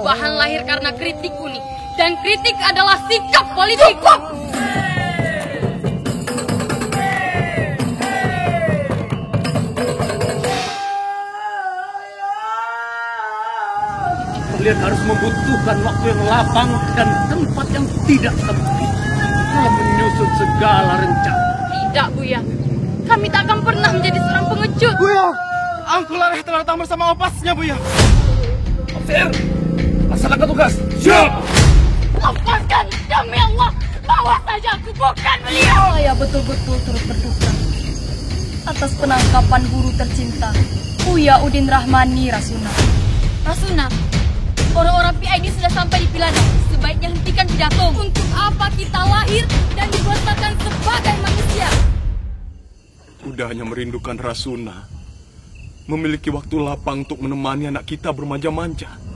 perubahan lahir karena kritik uni. Dan kritik adalah sikap politik. Cukup! Kalian harus membutuhkan waktu yang lapang dan tempat yang tidak sempit dalam menyusun segala rencana. Tidak, Buya. Kami tak akan pernah menjadi seorang pengecut. Buya, angkulah telah datang bersama opasnya, Buya. Officer, laksanakan tugas. Siap! Lepaskan, demi Allah. Bawa saja aku, bukan beliau. Saya betul-betul turut berduka atas penangkapan guru tercinta, Uya Udin Rahmani Rasuna. Rasuna, orang-orang PI ini sudah sampai di Pilada. Sebaiknya hentikan pidato. Untuk apa kita lahir dan dibesarkan sebagai manusia? Udah hanya merindukan Rasuna. Memiliki waktu lapang untuk menemani anak kita bermanja-manja.